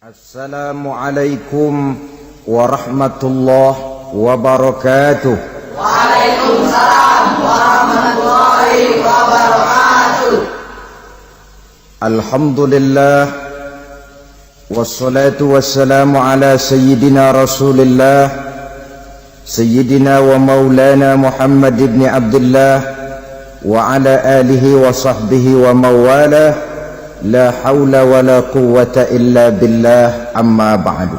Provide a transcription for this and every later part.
Assalamualaikum warahmatullahi wabarakatuh. Waalaikumsalam warahmatullahi wabarakatuh. Alhamdulillah wassalatu wassalamu ala sayyidina Rasulillah sayyidina wa maulana Muhammad ibn Abdullah wa ala alihi wa sahbihi wa mawalah. La haula wa la quwwata illa billah, amma ba'du.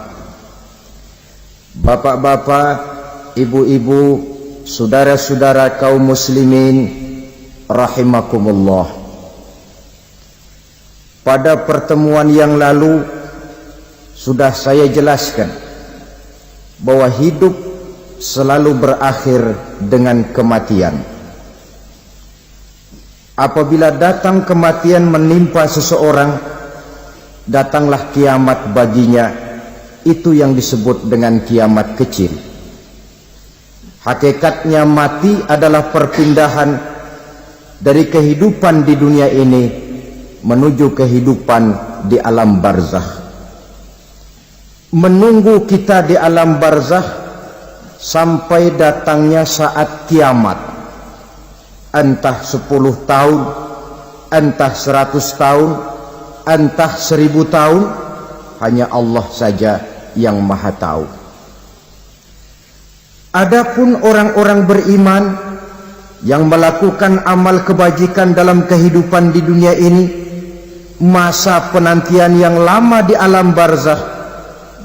Bapak-bapak, ibu-ibu, saudara-saudara kaum muslimin rahimakumullah. Pada pertemuan yang lalu sudah saya jelaskan bahwa hidup selalu berakhir dengan kematian. Apabila datang kematian menimpa seseorang, datanglah kiamat baginya. Itu yang disebut dengan kiamat kecil. Hakikatnya mati adalah perpindahan dari kehidupan di dunia ini menuju kehidupan di alam barzakh. Menunggu kita di alam barzakh sampai datangnya saat kiamat. Entah 10 tahun, entah 100 tahun, entah 1000 tahun, hanya Allah saja yang maha tahu. Adapun orang-orang beriman yang melakukan amal kebajikan dalam kehidupan di dunia ini, masa penantian yang lama di alam barzakh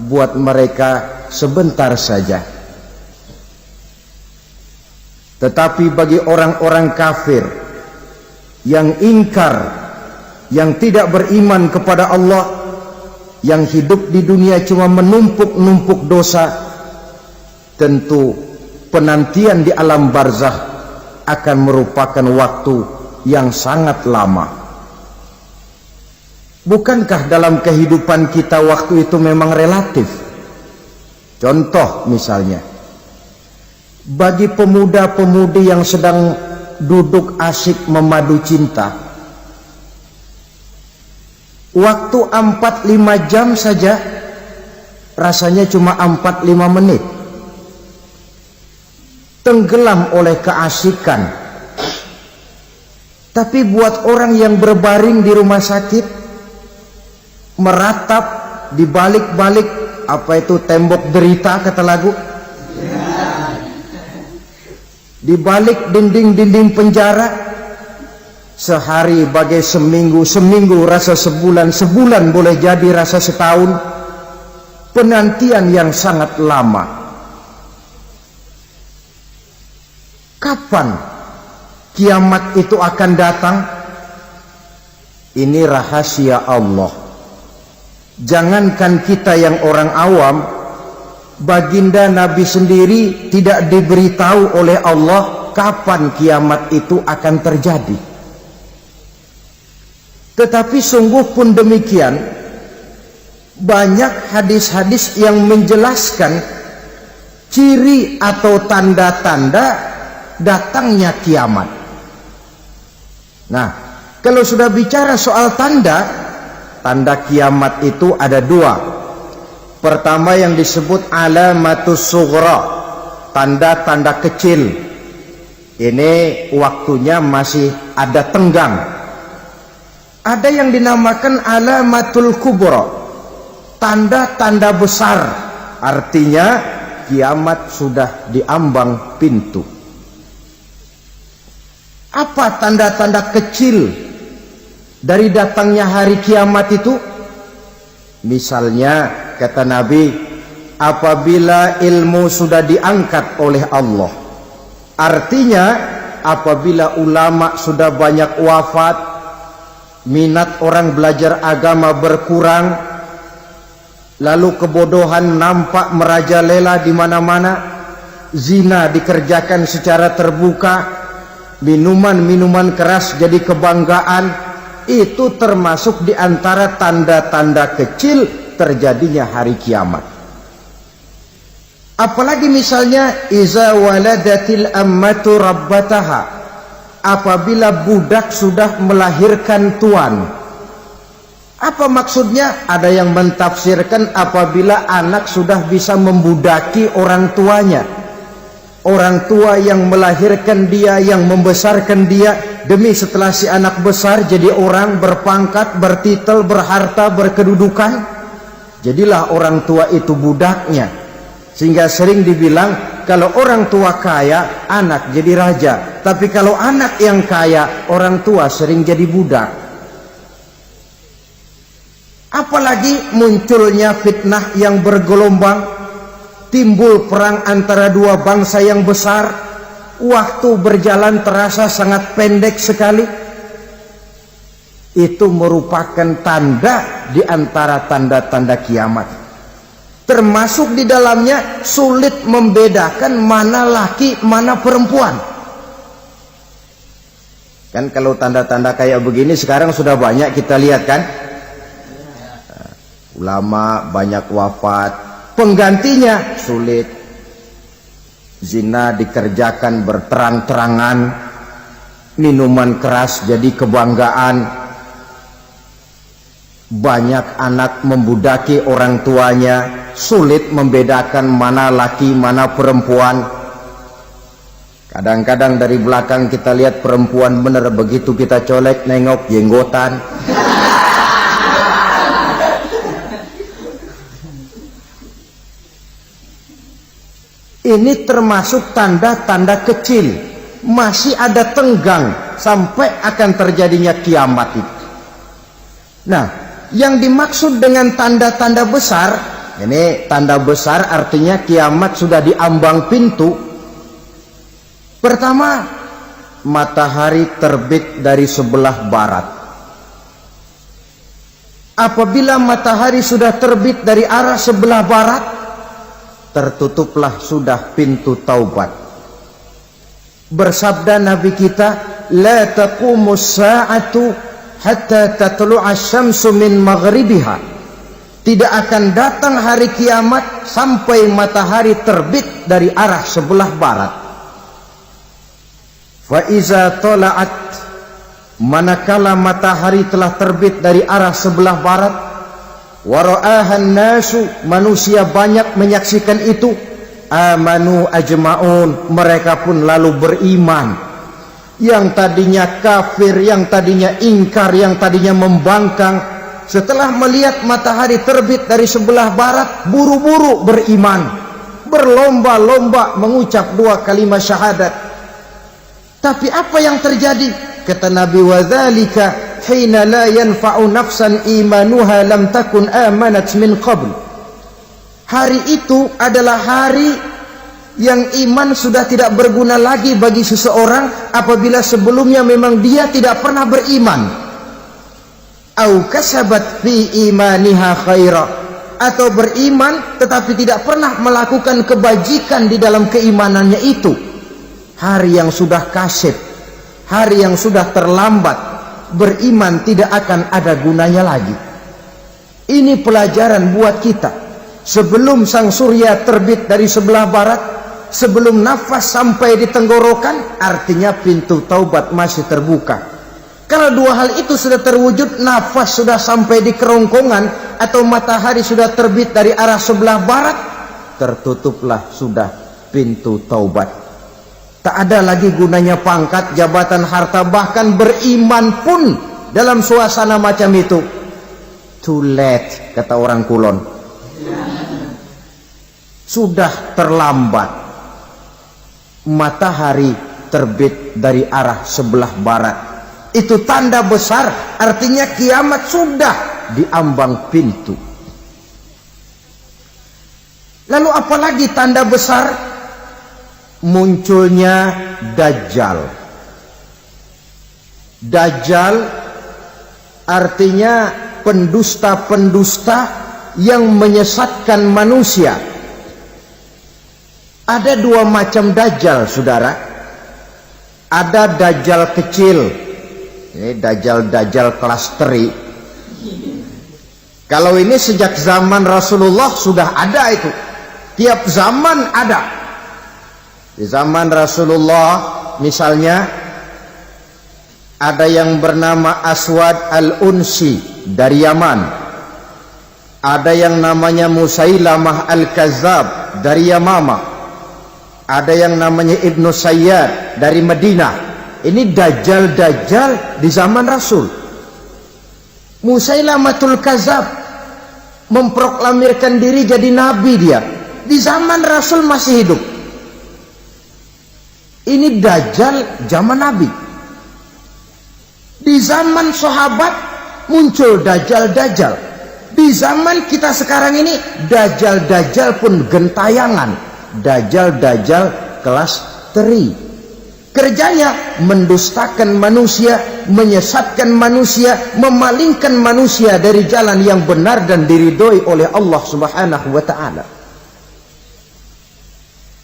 buat mereka sebentar saja. Tetapi bagi orang-orang kafir yang ingkar, yang tidak beriman kepada Allah, yang hidup di dunia cuma menumpuk-numpuk dosa, tentu penantian di alam barzakh akan merupakan waktu yang sangat lama. Bukankah dalam kehidupan kita waktu itu memang relatif? Contoh misalnya, bagi pemuda-pemudi yang sedang duduk asyik memadu cinta, waktu 4-5 jam saja rasanya cuma 4-5 menit, tenggelam oleh keasikan. Tapi buat orang yang berbaring di rumah sakit, meratap di balik-balik apa itu tembok derita kata lagu, di balik dinding-dinding penjara, sehari bagai seminggu, seminggu rasa sebulan, sebulan boleh jadi rasa setahun. Penantian yang sangat lama. Kapan kiamat itu akan datang? Ini rahasia Allah. Jangankan kita yang orang awam, baginda Nabi sendiri tidak diberitahu oleh Allah kapan kiamat itu akan terjadi. Tetapi sungguh pun demikian, banyak hadis-hadis yang menjelaskan ciri atau tanda-tanda datangnya kiamat. Nah, kalau sudah bicara soal tanda kiamat itu ada dua. Pertama yang disebut alamatus sughra, tanda-tanda kecil. Ini waktunya masih ada tenggang. Ada yang dinamakan alamatul kubra, tanda-tanda besar. Artinya kiamat sudah diambang pintu. Apa tanda-tanda kecil dari datangnya hari kiamat itu? Misalnya kata Nabi, apabila ilmu sudah diangkat oleh Allah, artinya apabila ulama sudah banyak wafat, minat orang belajar agama berkurang, lalu kebodohan nampak merajalela di mana-mana, zina dikerjakan secara terbuka, minuman-minuman keras jadi kebanggaan, itu termasuk di antara tanda-tanda kecil terjadinya hari kiamat. Apalagi misalnya iza waladatil ammatu rabbataha, apabila budak sudah melahirkan tuan, Apa maksudnya? Ada yang mentafsirkan apabila anak sudah bisa membudaki orang tuanya. Orang tua yang melahirkan dia, yang membesarkan dia, demi setelah si anak besar jadi orang berpangkat, bertitel, berharta, berkedudukan, jadilah orang tua itu budaknya. Sehingga sering dibilang kalau orang tua kaya, anak jadi raja. Tapi kalau anak yang kaya, orang tua sering jadi budak. Apalagi munculnya fitnah yang bergelombang, timbul perang antara dua bangsa yang besar, waktu berjalan terasa sangat pendek sekali. Itu merupakan tanda di antara tanda-tanda kiamat. Termasuk di dalamnya sulit membedakan mana laki, mana perempuan. Kan kalau tanda-tanda kayak begini sekarang sudah banyak kita lihat kan. Ulama banyak wafat, penggantinya sulit. Zina dikerjakan berterang-terangan, minuman keras jadi kebanggaan, banyak anak membudaki orang tuanya, sulit membedakan mana laki mana perempuan. Kadang-kadang dari belakang kita lihat perempuan bener, begitu kita colek nengok jenggotan. Ini termasuk tanda-tanda kecil, masih ada tenggang sampai akan terjadinya kiamat itu. Nah, yang dimaksud dengan tanda-tanda besar, ini tanda besar artinya kiamat sudah diambang pintu. Pertama, matahari terbit dari sebelah barat. Apabila matahari sudah terbit dari arah sebelah barat, tertutuplah sudah pintu taubat. Bersabda Nabi kita, la taqumus sa'atu hatta tatlu'a syamsu min maghribiha. Tidak akan datang hari kiamat sampai matahari terbit dari arah sebelah barat. Fa iza tala'at, manakala matahari telah terbit dari arah sebelah barat, wara'ahan nasu, manusia banyak menyaksikan itu, amanu ajma'un, mereka pun lalu beriman. Yang tadinya kafir, yang tadinya ingkar, yang tadinya membangkang, setelah melihat matahari terbit dari sebelah barat, buru-buru beriman, berlomba-lomba mengucap dua kalimat syahadat. Tapi apa yang terjadi? Kata Nabi, wadzalika hina la yanfa'u nafsan imanuha lam takun amanat min qabl. Hari itu adalah hari yang iman sudah tidak berguna lagi bagi seseorang apabila sebelumnya memang dia tidak pernah beriman. Au kasabat fi imaniha khaira, atau beriman tetapi tidak pernah melakukan kebajikan di dalam keimanannya itu. Hari yang sudah kasib, hari yang sudah terlambat, beriman tidak akan ada gunanya lagi. Ini pelajaran buat kita. Sebelum sang surya terbit dari sebelah barat, sebelum nafas sampai di tenggorokan, artinya pintu taubat masih terbuka. Kalau dua hal itu sudah terwujud, nafas sudah sampai di kerongkongan atau matahari sudah terbit dari arah sebelah barat, tertutuplah sudah pintu taubat. Tak ada lagi gunanya pangkat, jabatan, harta, bahkan beriman pun dalam suasana macam itu. Too late, kata orang Kulon. Sudah terlambat. Matahari terbit dari arah sebelah barat. Itu tanda besar, artinya kiamat sudah diambang pintu. Lalu apalagi tanda besar? Munculnya Dajjal. Dajjal artinya pendusta-pendusta yang menyesatkan manusia. Ada dua macam Dajjal, saudara. Ada Dajjal kecil, ini Dajjal kelas teri. Kalau ini sejak zaman Rasulullah sudah ada itu. Tiap zaman ada. Di zaman Rasulullah misalnya ada yang bernama Aswad al-Unsi. dari Yaman. Ada yang namanya Musailamah Al-Kazzab dari Yamama. Ada yang namanya Ibnu Sayyad dari Madinah. Ini dajjal-dajjal di zaman Rasul. Musailamatul Kazzab memproklamirkan diri jadi nabi dia. Di zaman Rasul masih hidup. Ini dajjal zaman Nabi. Di zaman sahabat muncul dajjal-dajjal. Di zaman kita sekarang ini dajjal-dajjal pun gentayangan. Dajjal-dajjal kelas teri. Kerjanya mendustakan manusia, menyesatkan manusia, memalingkan manusia dari jalan yang benar dan diridhoi oleh Allah Subhanahu wa taala.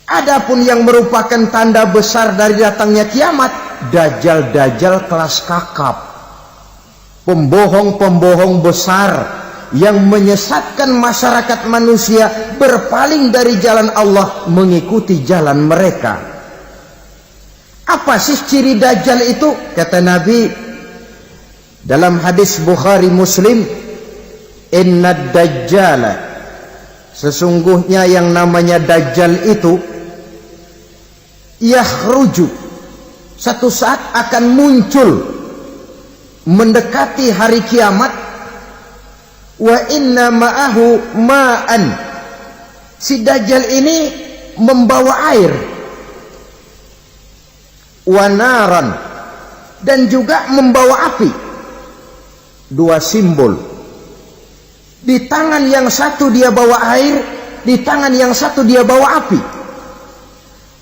Adapun yang merupakan tanda besar dari datangnya kiamat, dajjal-dajjal kelas kakap. Pembohong-pembohong besar yang menyesatkan masyarakat manusia berpaling dari jalan Allah mengikuti jalan mereka. Apa sih ciri dajjal itu? Kata Nabi dalam hadis Bukhari Muslim, "Inna dajjala", sesungguhnya yang namanya dajjal itu yakhruju, satu saat akan muncul mendekati hari kiamat. Wa inna ma'ahu ma'an, si dajjal ini membawa air. Wa naran, dan juga membawa api. Dua simbol. Di tangan yang satu dia bawa air, di tangan yang satu dia bawa api.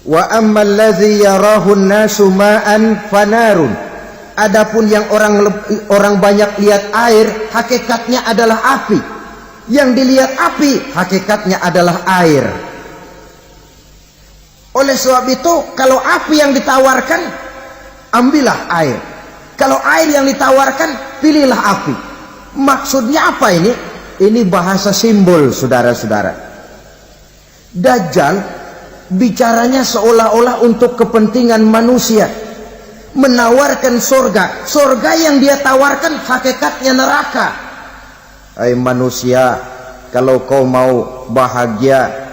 Wa ammal ladzi yarahu an-nasu ma'an fanarun, adapun yang orang banyak lihat air, hakikatnya adalah api. Yang dilihat api, hakikatnya adalah air. Oleh sebab itu, kalau api yang ditawarkan, ambillah air. Kalau air yang ditawarkan, pilihlah api. Maksudnya apa ini? Ini bahasa simbol, saudara-saudara. Dajjal bicaranya seolah-olah untuk kepentingan manusia, menawarkan surga. Surga yang dia tawarkan hakikatnya neraka. Hai manusia, kalau kau mau bahagia,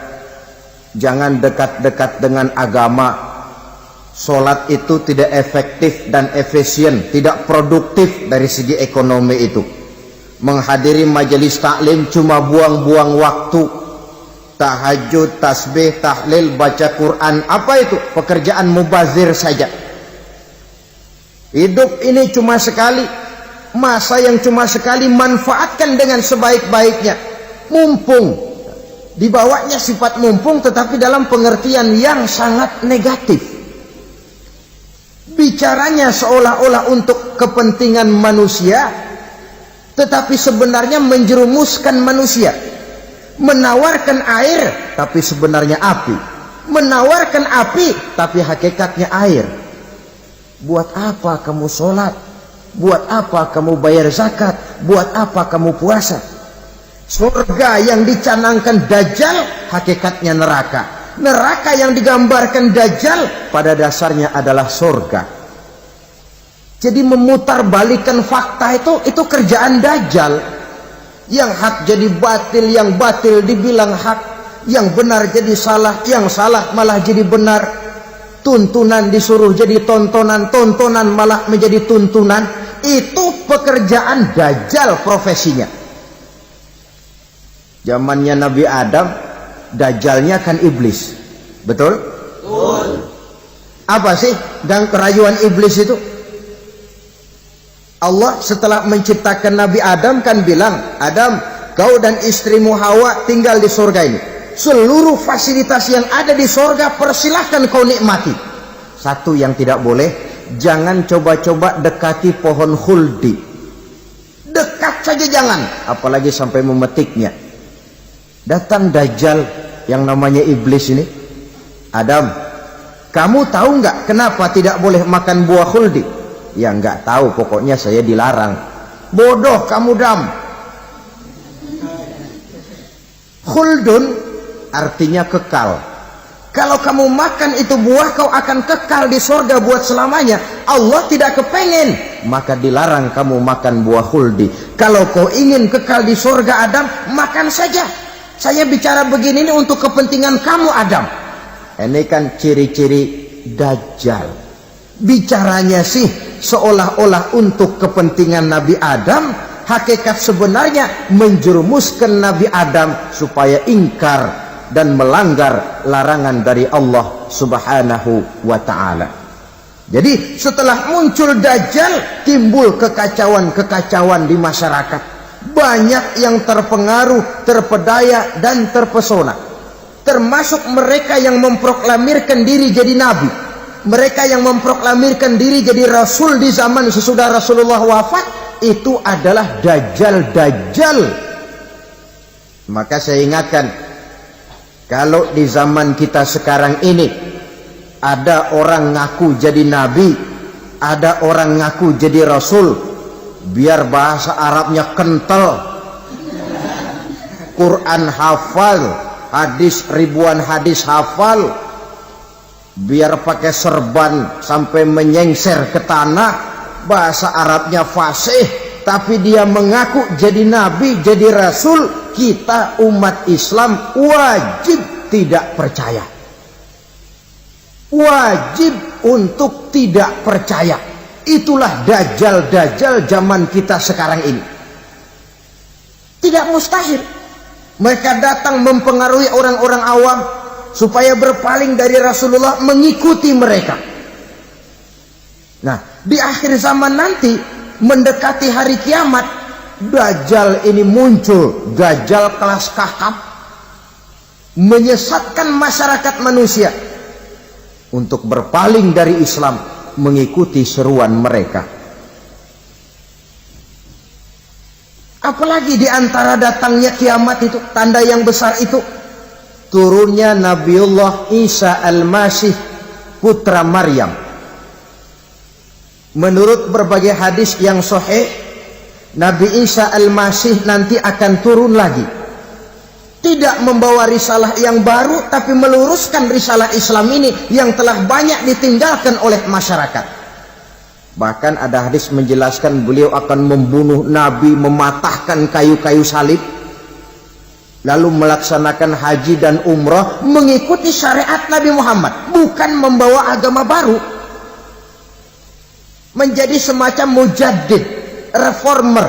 jangan dekat-dekat dengan agama. Solat itu tidak efektif dan efisien, tidak produktif dari segi ekonomi itu. Menghadiri majelis taklim cuma buang-buang waktu. Tahajud, tasbih, tahlil, baca Quran, apa itu? Pekerjaan mubazir saja. Hidup ini cuma sekali, masa yang cuma sekali, manfaatkan dengan sebaik-baiknya. Mumpung, dibawanya sifat mumpung tetapi dalam pengertian yang sangat negatif. Bicaranya seolah-olah untuk kepentingan manusia, tetapi sebenarnya menjerumuskan manusia. Menawarkan air tapi sebenarnya api, menawarkan api tapi hakikatnya air. Buat apa kamu sholat? Buat apa kamu bayar zakat? Buat apa kamu puasa? Surga yang dicanangkan dajjal hakikatnya neraka. Neraka yang digambarkan dajjal pada dasarnya adalah surga. Jadi memutarbalikkan fakta itu kerjaan dajjal. Yang hak jadi batil, yang batil dibilang hak, yang benar jadi salah, yang salah malah jadi benar. Tuntunan disuruh jadi tontonan, tontonan malah menjadi tuntunan. Itu pekerjaan dajjal profesinya. Zamannya Nabi Adam, dajjalnya kan iblis. Betul? Betul. Apa sih gang kerayuan iblis itu? Allah setelah menciptakan Nabi Adam kan bilang, Adam, kau dan istrimu Hawa tinggal di surga ini. Seluruh fasilitas yang ada di surga persilahkan kau nikmati. Satu yang tidak boleh, jangan coba-coba dekati pohon khuldi. Dekat saja jangan, apalagi sampai memetiknya. Datang dajjal yang namanya iblis ini. Adam, kamu tahu nggak kenapa tidak boleh makan buah khuldi? Ya nggak tahu, pokoknya saya dilarang. Bodoh kamu Dam. Khuldun artinya kekal. Kalau kamu makan itu buah, kau akan kekal di surga buat selamanya. Allah tidak kepengen maka dilarang kamu makan buah khuldi. Kalau kau ingin kekal di surga Adam, makan saja. Saya bicara begini ini untuk kepentingan kamu Adam. Ini kan ciri-ciri Dajjal. Bicaranya sih seolah-olah untuk kepentingan Nabi Adam, hakikat sebenarnya menjerumuskan Nabi Adam supaya ingkar dan melanggar larangan dari Allah Subhanahu wa ta'ala. Jadi setelah muncul Dajjal, timbul kekacauan-kekacauan di masyarakat. Banyak yang terpengaruh, terpedaya dan terpesona. Termasuk mereka yang memproklamirkan diri jadi nabi, mereka yang memproklamirkan diri jadi rasul di zaman sesudah Rasulullah wafat. Itu adalah Dajjal. Maka saya ingatkan, kalau di zaman kita sekarang ini ada orang ngaku jadi nabi, ada orang ngaku jadi rasul, biar bahasa Arabnya kental, Quran hafal, hadis ribuan hadis hafal, biar pakai serban sampai menyengser ke tanah, bahasa Arabnya fasih, tapi dia mengaku jadi nabi, jadi rasul. Kita umat Islam wajib tidak percaya, wajib untuk tidak percaya. Itulah Dajjal zaman kita sekarang ini. Tidak mustahil mereka datang mempengaruhi orang-orang awam supaya berpaling dari Rasulullah, mengikuti mereka. Nah, di akhir zaman nanti, mendekati hari kiamat, Dajjal ini muncul, Dajjal kelas kakap, menyesatkan masyarakat manusia untuk berpaling dari Islam, mengikuti seruan mereka. Apalagi di antara datangnya kiamat itu, tanda yang besar itu, turunnya Nabiullah Isa Al-Masih, putra Maryam. Menurut berbagai hadis yang sahih, Nabi Isa Al-Masih nanti akan turun lagi, tidak membawa risalah yang baru, tapi meluruskan risalah Islam ini yang telah banyak ditinggalkan oleh masyarakat. Bahkan ada hadis menjelaskan beliau akan membunuh Nabi, mematahkan kayu-kayu salib, lalu melaksanakan haji dan umrah mengikuti syariat Nabi Muhammad, bukan membawa agama baru. Menjadi semacam mujaddid, reformer,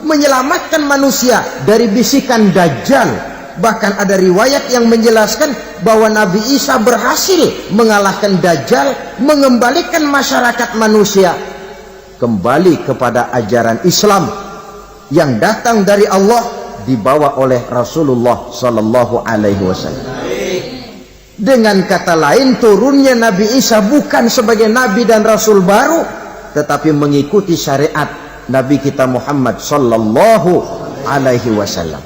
menyelamatkan manusia dari bisikan Dajjal. Bahkan ada riwayat yang menjelaskan bahwa Nabi Isa berhasil mengalahkan Dajjal, mengembalikan masyarakat manusia kembali kepada ajaran Islam yang datang dari Allah, dibawa oleh Rasulullah Sallallahu Alaihi Wasallam. Dengan kata lain, turunnya Nabi Isa bukan sebagai Nabi dan Rasul baru, tetapi mengikuti syariat Nabi kita Muhammad Sallallahu Alaihi Wasallam.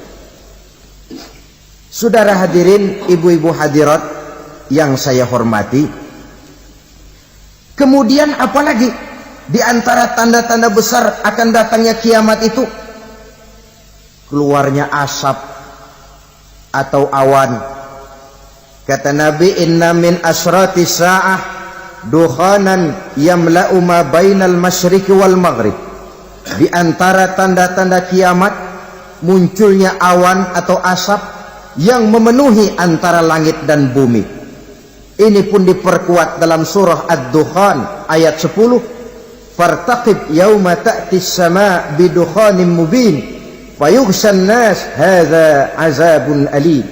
Saudara hadirin, ibu-ibu hadirat yang saya hormati, kemudian apalagi di antara tanda-tanda besar akan datangnya kiamat itu? Keluarnya asap atau awan. Kata Nabi, inna min asrati sa'ah dukhanan yamla'u ma bainal masyriqi wal maghrib. Di antara tanda-tanda kiamat, munculnya awan atau asap yang memenuhi antara langit dan bumi. Ini pun diperkuat dalam surah Ad-Dukhan ayat 10, fartaqib yauma ta'tis sama' bidukhanin mubin fayughshan nas hadza azabun alim.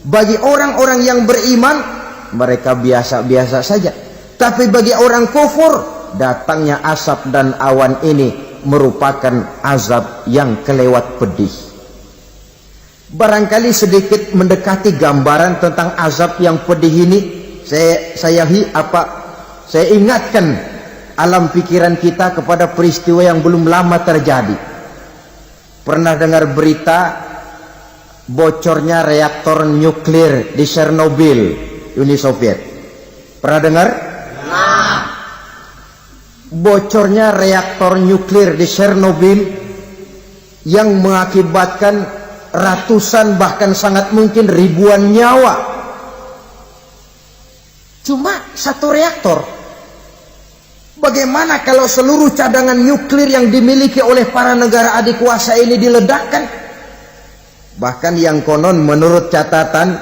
Bagi orang-orang yang beriman, mereka biasa-biasa saja, tapi bagi orang kufur, datangnya asap dan awan ini merupakan azab yang kelewat pedih. Barangkali sedikit mendekati gambaran tentang azab yang pedih ini, saya ingatkan alam pikiran kita kepada peristiwa yang belum lama terjadi. Pernah dengar berita bocornya reaktor nuklir di Chernobyl, Uni Soviet? Pernah dengar? Bocornya reaktor nuklir di Chernobyl yang mengakibatkan ratusan bahkan sangat mungkin ribuan nyawa. Cuma satu reaktor. Bagaimana kalau seluruh cadangan nuklir yang dimiliki oleh para negara adikuasa ini diledakkan? Bahkan yang konon menurut catatan,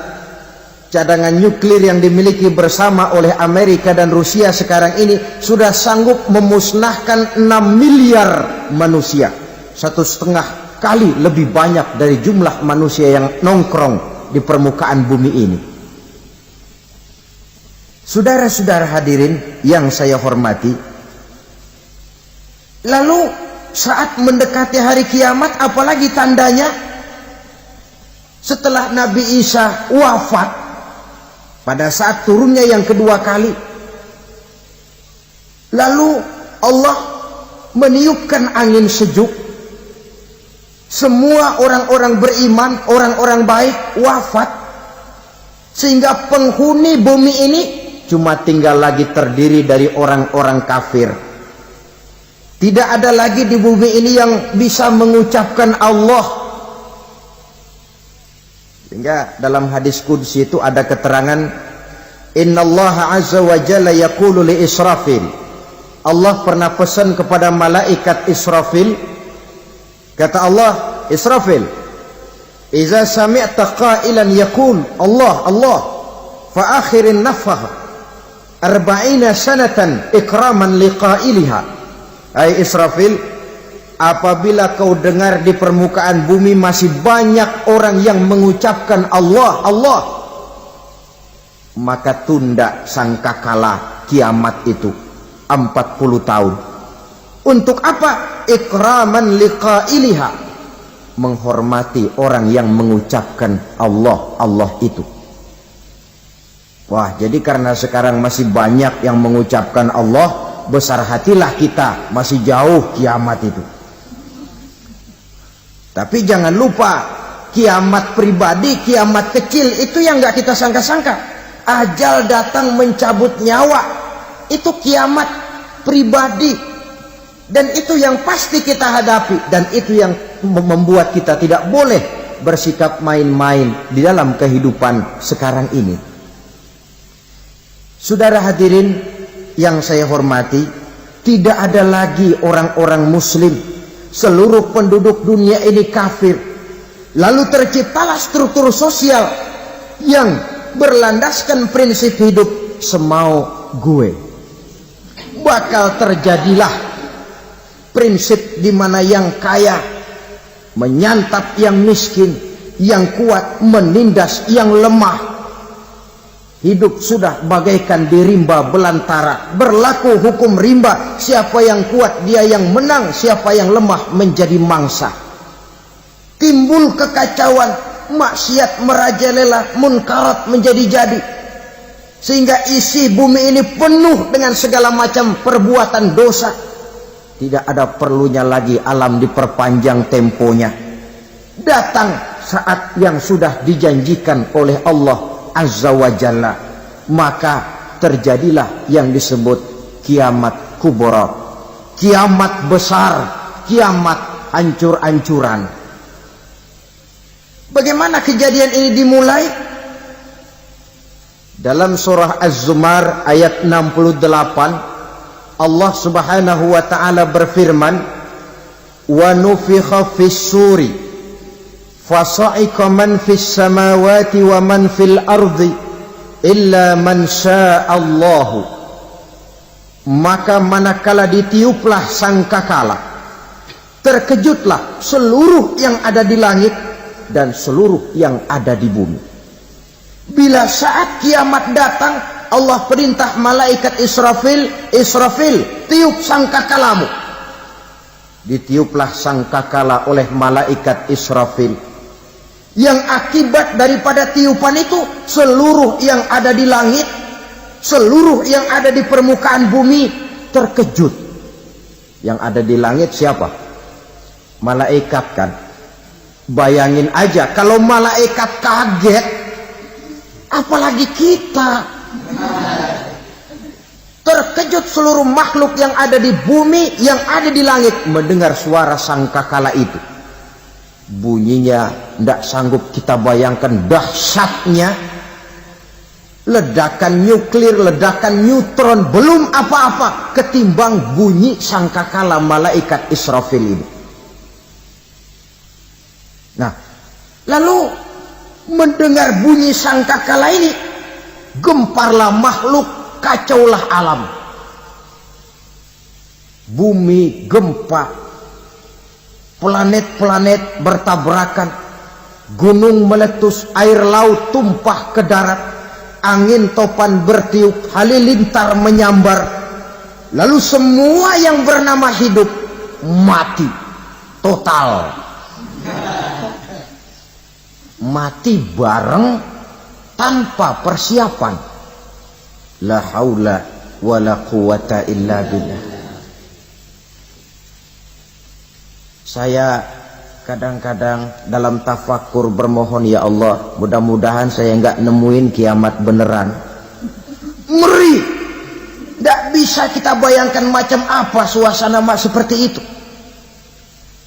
cadangan nuklir yang dimiliki bersama oleh Amerika dan Rusia sekarang ini sudah sanggup memusnahkan 6 miliar manusia. 1,5 kali lebih banyak dari jumlah manusia yang nongkrong di permukaan bumi ini. Saudara-saudara hadirin yang saya hormati, lalu saat mendekati hari kiamat, apalagi tandanya? Setelah Nabi Isa wafat, pada saat turunnya yang kedua kali, lalu Allah meniupkan angin sejuk. Semua orang-orang beriman, orang-orang baik wafat, sehingga penghuni bumi ini cuma tinggal lagi terdiri dari orang-orang kafir. Tidak ada lagi di bumi ini yang bisa mengucapkan Allah. Sehingga dalam hadis qudsi itu ada keterangan, innallaha azza wa jalla yaqulu li Israfil. Allah pernah pesan kepada malaikat Israfil, kata Allah, Israfil, iza sami'ta qailan yaqul Allah Allah fa akhirin nafah 40 sanatan ikraman liqailiha. Hai Israfil, apabila kau dengar di permukaan bumi masih banyak orang yang mengucapkan Allah Allah, maka tunda sangkakala kiamat itu 40 tahun. Untuk apa? Ikraman liqailiha, menghormati orang yang mengucapkan Allah Allah itu. Wah, jadi karena sekarang masih banyak yang mengucapkan Allah, besar hatilah kita, masih jauh kiamat itu. Tapi jangan lupa, kiamat pribadi, kiamat kecil itu yang nggak kita sangka-sangka. Ajal datang mencabut nyawa, itu kiamat pribadi, dan itu yang pasti kita hadapi, dan itu yang membuat kita tidak boleh bersikap main-main di dalam kehidupan sekarang ini. Saudara hadirin yang saya hormati, tidak ada lagi orang-orang muslim. Seluruh penduduk dunia ini kafir. Lalu terciptalah struktur sosial yang berlandaskan prinsip hidup semau gue. Bakal terjadilah prinsip di mana yang kaya menyantap yang miskin, yang kuat menindas yang lemah. Hidup sudah bagaikan di rimba belantara, berlaku hukum rimba, siapa yang kuat dia yang menang, siapa yang lemah menjadi mangsa. Timbul kekacauan, maksiat merajalela, munkarat menjadi-jadi, sehingga isi bumi ini penuh dengan segala macam perbuatan dosa. Tidak ada perlunya lagi alam diperpanjang temponya. Datang saat yang sudah dijanjikan oleh Allah Azza wa Jalla, maka terjadilah yang disebut kiamat kubra, kiamat besar, kiamat hancur-hancuran. Bagaimana kejadian ini dimulai? Dalam surah Az-Zumar ayat 68, Allah Subhanahu wa taala berfirman, wa nufikha fis-suri fasa'iqa man fis samawati wa man fil ardi illa man sya'allahu. Maka manakala ditiuplah sangkakala, terkejutlah seluruh yang ada di langit dan seluruh yang ada di bumi. Bila saat kiamat datang, Allah perintah malaikat Israfil, Israfil, tiup sangkakalamu. Ditiuplah sangkakala oleh malaikat Israfil. Yang akibat daripada tiupan itu, seluruh yang ada di langit, seluruh yang ada di permukaan bumi terkejut. Yang ada di langit siapa? Malaikat kan. Bayangin aja kalau malaikat kaget, apalagi kita. Terkejut seluruh makhluk yang ada di bumi, yang ada di langit mendengar suara sangkakala itu. Bunyinya tidak sanggup kita bayangkan dahsyatnya. ledakan nuklir, ledakan neutron, belum apa-apa ketimbang bunyi sangkakala malaikat Israfil ini. Nah, lalu mendengar bunyi sangkakala ini, gemparlah makhluk, kacaulah alam. Bumi gempa, planet-planet bertabrakan, gunung meletus, air laut tumpah ke darat, angin topan bertiup, halilintar menyambar. Lalu semua yang bernama hidup mati total. Mati bareng tanpa persiapan. La haula wala quwata illa billah. Saya kadang-kadang dalam tafakur bermohon, ya Allah, mudah-mudahan saya enggak nemuin kiamat beneran. Ngeri. Enggak bisa kita bayangkan macam apa suasana seperti itu.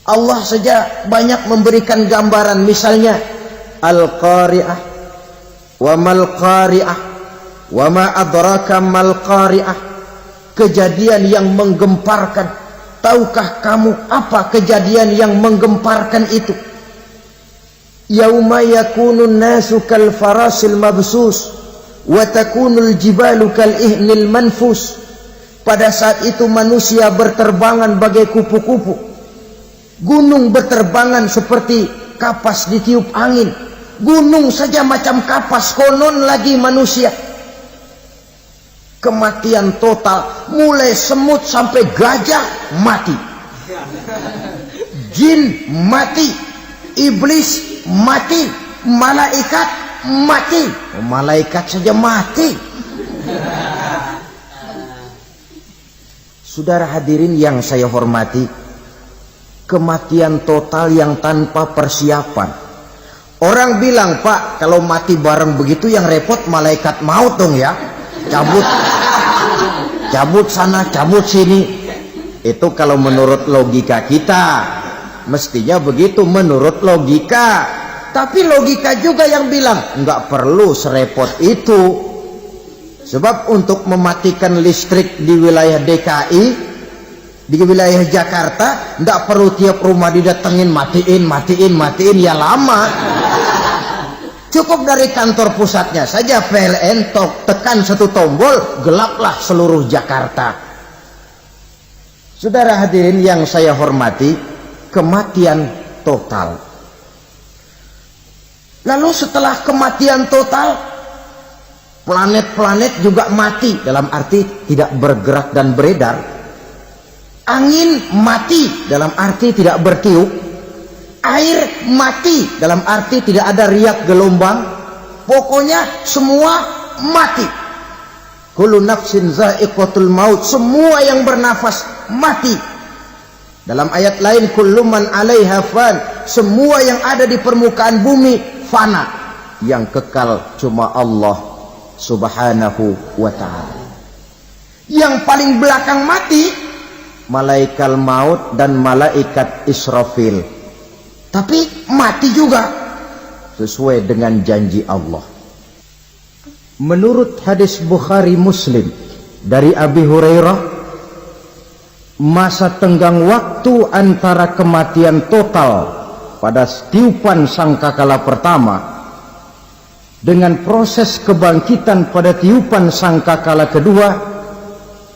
Allah saja banyak memberikan gambaran, misalnya Al-Qari'ah, wa mal qari'ah, wa ma adraka mal qari'ah. Kejadian yang menggemparkan. Tahukah kamu apa kejadian yang menggemparkan itu? Yauma yakunun nasu kal farasil mabsus wa takunul jibalu kal ihnil manfus. Pada saat itu manusia berterbangan bagai kupu-kupu, gunung berterbangan seperti kapas ditiup angin. Gunung saja macam kapas, konon lagi manusia. Kematian total, mulai semut sampai gajah mati, jin mati, iblis mati, malaikat mati. Malaikat saja mati. Saudara hadirin yang saya hormati, kematian total yang tanpa persiapan. Orang bilang, Pak, kalau mati bareng begitu yang repot malaikat maut dong ya. Cabut sana, cabut sini. Itu kalau menurut logika kita, mestinya begitu menurut logika. Tapi logika juga yang bilang nggak perlu serepot itu. Sebab untuk mematikan listrik di wilayah DKI, di wilayah Jakarta, nggak perlu tiap rumah didatengin matiin ya lama. Cukup dari kantor pusatnya saja PLN, tekan satu tombol, gelaplah seluruh Jakarta. Saudara hadirin yang saya hormati, kematian total. Lalu setelah kematian total, planet-planet juga mati, dalam arti tidak bergerak dan beredar. Angin mati, dalam arti tidak bertiup. Air mati, dalam arti tidak ada riak gelombang. Pokoknya semua mati. Kullu nafsin za'iqatul maut, semua yang bernafas mati. Dalam ayat lain, kullu man 'alaiha fan, semua yang ada di permukaan bumi fana. Yang kekal cuma Allah Subhanahu wa ta'ala. Yang paling belakang mati malaikat maut dan malaikat Israfil. Tapi mati juga sesuai dengan janji Allah. Menurut hadis Bukhari Muslim dari Abi Hurairah, masa tenggang waktu antara kematian total pada tiupan sangkakala pertama dengan proses kebangkitan pada tiupan sangkakala kedua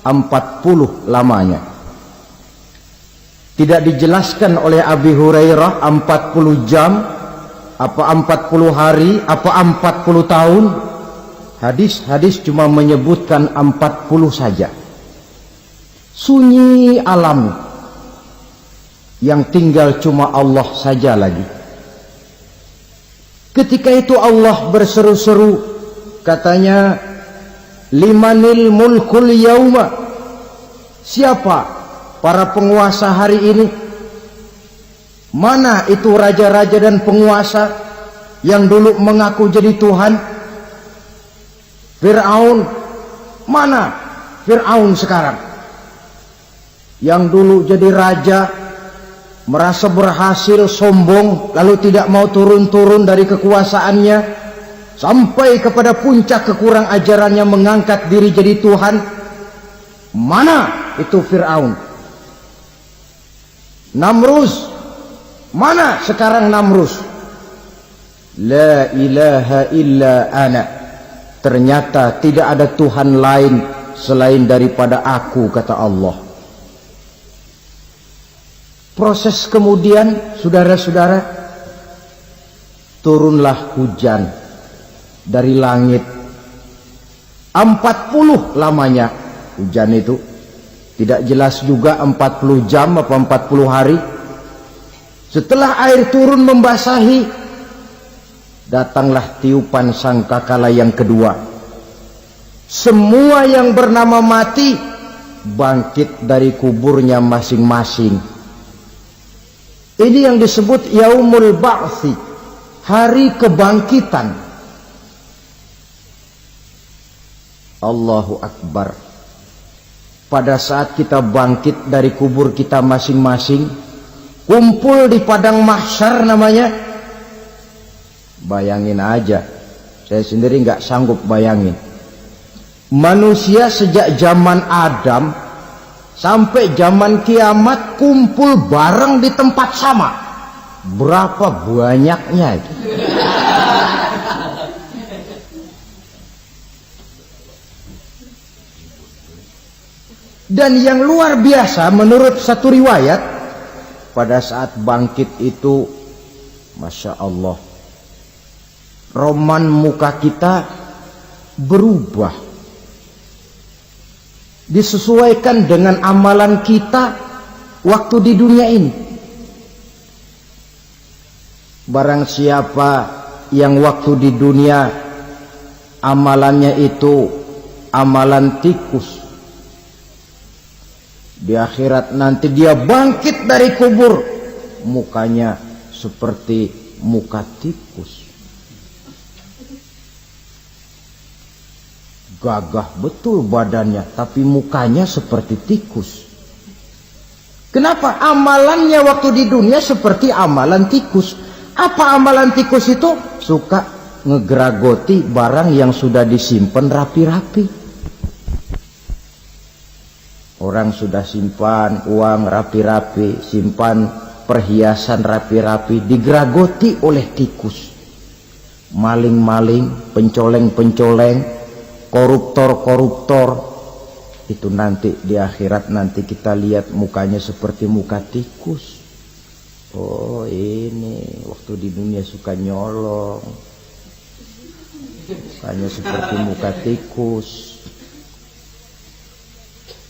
40 lamanya. Tidak dijelaskan oleh Abi Hurairah 40 jam, apa 40 hari, apa 40 tahun. Hadis-hadis cuma menyebutkan 40 saja. Sunyi alam, yang tinggal cuma Allah saja lagi. Ketika itu Allah berseru-seru, katanya, limanil mulkul yauma. Siapa para penguasa hari ini? Mana itu raja-raja dan penguasa yang dulu mengaku jadi Tuhan? Fir'aun. Mana Fir'aun sekarang? Yang dulu jadi raja, merasa berhasil, sombong, lalu tidak mau turun-turun dari kekuasaannya. sampai kepada puncak kekurang ajarannya mengangkat diri jadi Tuhan. Mana itu Fir'aun? Namrus, mana sekarang Namrus? La ilaha illa ana, ternyata tidak ada Tuhan lain selain daripada aku, kata Allah. Proses kemudian, saudara-saudara, turunlah hujan dari langit. 40 lamanya hujan itu. Tidak jelas juga 40 jam apa 40 hari. Setelah air turun membasahi, datanglah tiupan sangkakala yang kedua. Semua yang bernama mati bangkit dari kuburnya masing-masing. Ini yang disebut Yaumul Ba'thi, hari kebangkitan. Allahu Akbar. Pada saat kita bangkit dari kubur kita masing-masing, kumpul di padang mahsyar namanya. Bayangin aja, saya sendiri nggak sanggup bayangin. Manusia sejak zaman Adam sampai zaman kiamat kumpul bareng di tempat sama. Berapa banyaknya itu? Dan yang luar biasa menurut satu riwayat, pada saat bangkit itu, Masya Allah, roman muka kita berubah, disesuaikan dengan amalan kita waktu di dunia ini. Barang siapa yang waktu di dunia amalannya itu amalan tikus, di akhirat nanti dia bangkit dari kubur, mukanya seperti muka tikus. Gagah betul badannya, tapi mukanya seperti tikus. Kenapa? Amalannya waktu di dunia seperti amalan tikus. Apa amalan tikus itu? Suka ngegeragoti barang yang sudah disimpan rapi-rapi. Orang sudah simpan uang rapi-rapi, simpan perhiasan rapi-rapi, digeragoti oleh tikus. Maling-maling, pencoleng-pencoleng, koruptor-koruptor, itu nanti di akhirat nanti kita lihat mukanya seperti muka tikus. Oh, ini waktu di dunia suka nyolong, mukanya seperti muka tikus.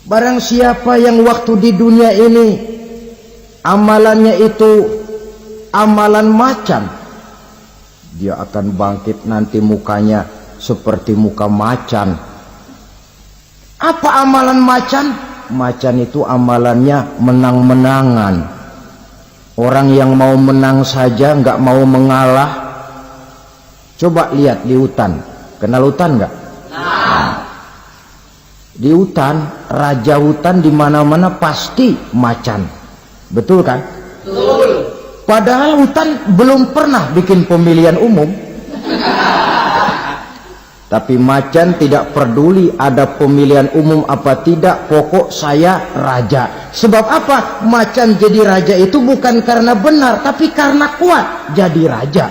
Barang siapa yang waktu di dunia ini amalannya itu amalan macan, dia akan bangkit nanti mukanya seperti muka macan. Apa amalan macan? Macan itu amalannya menang-menangan. Orang yang mau menang saja nggak mau mengalah. Coba lihat di hutan, kenal hutan nggak? Di hutan, raja hutan di mana-mana pasti macan, betul kan? Betul. Padahal hutan belum pernah bikin pemilihan umum. Tapi macan tidak peduli ada pemilihan umum apa tidak, pokok saya raja. Sebab apa? Macan jadi raja itu bukan karena benar, tapi karena kuat jadi raja.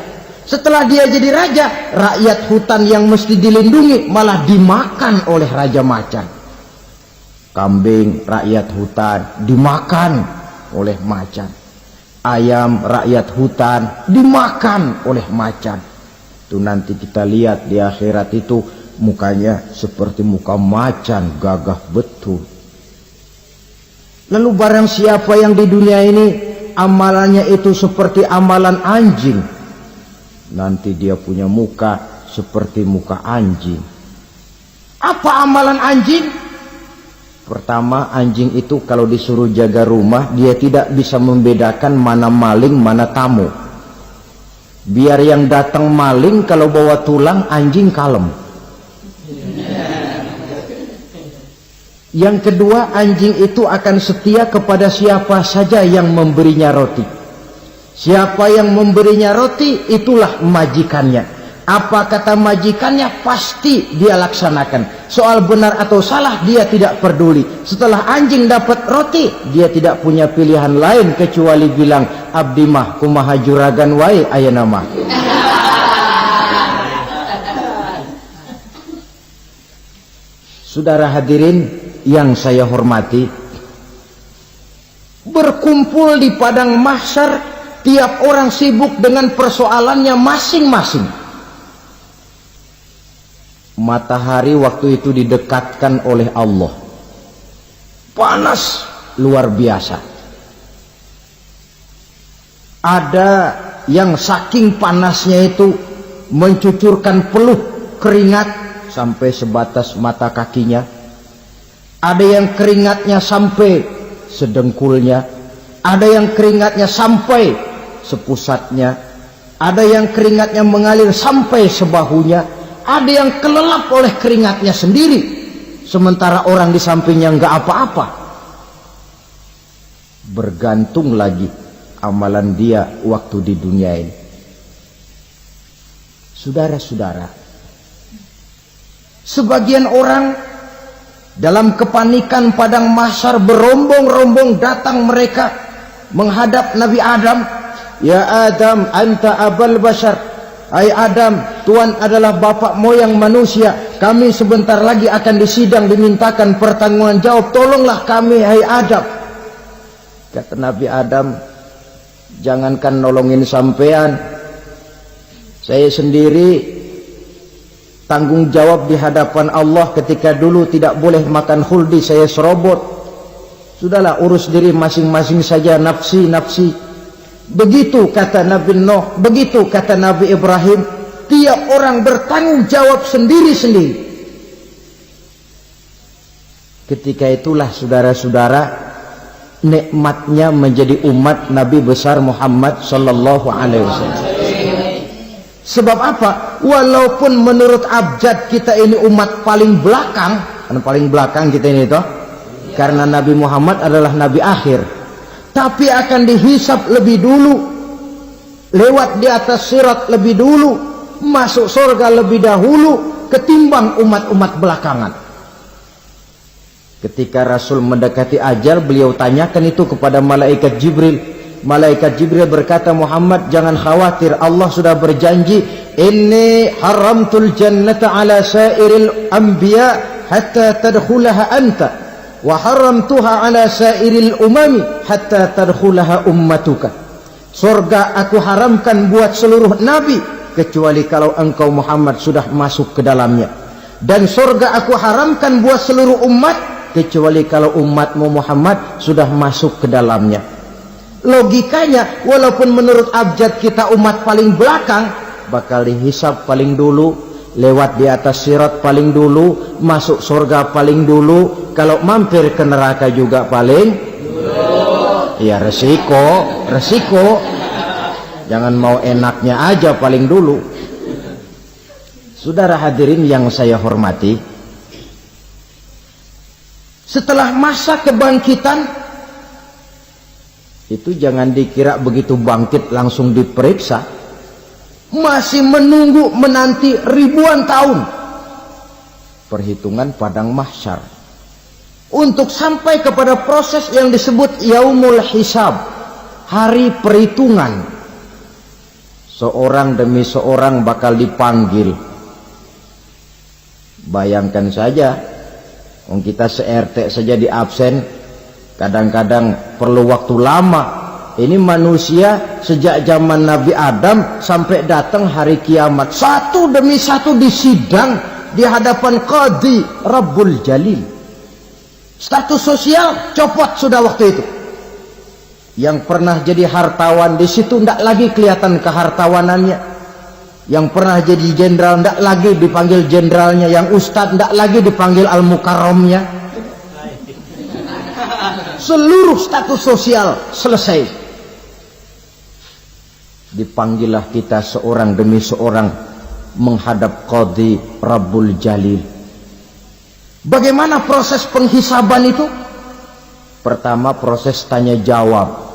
Setelah dia jadi raja, rakyat hutan yang mesti dilindungi malah dimakan oleh raja macan. Kambing rakyat hutan dimakan oleh macan. Ayam rakyat hutan dimakan oleh macan. Itu nanti kita lihat di akhirat itu mukanya seperti muka macan, gagah betul. Lalu barang siapa yang di dunia ini amalannya itu seperti amalan anjing, nanti dia punya muka seperti muka anjing. Apa amalan anjing? Pertama, anjing itu kalau disuruh jaga rumah, dia tidak bisa membedakan mana maling, mana tamu. Biar yang datang maling kalau bawa tulang, anjing kalem. Yang kedua, anjing itu akan setia kepada siapa saja yang memberinya roti. Siapa yang memberinya roti, itulah majikannya. Apa kata majikannya pasti dia laksanakan. Soal benar atau salah dia tidak peduli. Setelah anjing dapat roti, dia tidak punya pilihan lain kecuali bilang, abdi mah kumaha juragan wae ayeuna mah. Saudara hadirin yang saya hormati, berkumpul di padang mahsyar, tiap orang sibuk dengan persoalannya masing-masing. Matahari waktu itu didekatkan oleh Allah, panas luar biasa. Ada yang saking panasnya itu mencucurkan peluh keringat sampai sebatas mata kakinya. Ada yang keringatnya sampai sedengkulnya, ada yang keringatnya sampai sepusatnya, ada yang keringatnya mengalir sampai sebahunya, ada yang kelelap oleh keringatnya sendiri, sementara orang di sampingnya nggak apa-apa. Bergantung lagi amalan dia waktu di dunia ini. Saudara-saudara, sebagian orang dalam kepanikan padang mahsyar berombong-rombong datang mereka menghadap Nabi Adam. Ya Adam, anta abal bashar. Hai Adam, Tuhan adalah bapak moyang manusia. Kami sebentar lagi akan disidang, dimintakan pertanggungan jawab. Tolonglah kami, hai Adam. Kata Nabi Adam, jangankan nolongin sampean, saya sendiri tanggung jawab di hadapan Allah. Ketika dulu tidak boleh makan khuldi, saya serobot. Sudahlah, urus diri masing-masing saja, nafsi. Begitu kata Nabi Nuh, begitu kata Nabi Ibrahim. Tiap orang bertanggung jawab sendiri-sendiri. Ketika itulah saudara-saudara, nikmatnya menjadi umat Nabi besar Muhammad sallallahu alaihi wasallam. Sebab apa? Walaupun menurut abjad kita ini umat paling belakang, kan paling belakang kita ini toh, karena Nabi Muhammad adalah nabi akhir, tapi akan dihisap lebih dulu, lewat di atas sirat lebih dulu, masuk surga lebih dahulu ketimbang umat-umat belakangan. Ketika Rasul mendekati ajal, beliau tanyakan itu kepada malaikat Jibril. Malaikat Jibril berkata, Muhammad jangan khawatir, Allah sudah berjanji, inni haramtul jannata ala sairil anbiya hatta tadkhulaha anta, wa haramtuha ala sairil umami hatta tadkhulaha ummatuka. Surga aku haramkan buat seluruh nabi kecuali kalau engkau Muhammad sudah masuk ke dalamnya, dan surga aku haramkan buat seluruh umat kecuali kalau umatmu Muhammad sudah masuk ke dalamnya. Logikanya, walaupun menurut abjad kita umat paling belakang, bakal dihisab paling dulu, lewat di atas sirat paling dulu, masuk surga paling dulu, kalau mampir ke neraka juga paling dulu. Ya resiko. Jangan mau enaknya aja paling dulu. Saudara hadirin yang saya hormati, setelah masa kebangkitan itu jangan dikira begitu bangkit langsung diperiksa. Masih menunggu menanti ribuan tahun perhitungan padang mahsyar untuk sampai kepada proses yang disebut yaumul hisab, hari perhitungan. Seorang demi seorang bakal dipanggil. Bayangkan saja, kita se-RT saja di absen, kadang-kadang perlu waktu lama. Ini manusia sejak zaman Nabi Adam sampai datang hari kiamat, satu demi satu disidang di hadapan Qadhi Rabbul Jalil. Status sosial copot sudah waktu itu. Yang pernah jadi hartawan di situ tidak lagi kelihatan kehartawanannya. Yang pernah jadi jenderal tidak lagi dipanggil jenderalnya. Yang ustadz tidak lagi dipanggil al-mukarramnya. Seluruh status sosial selesai. Dipanggillah kita seorang demi seorang menghadap Qadhi Rabbul Jalil. Bagaimana proses penghisaban itu? Pertama, proses tanya jawab.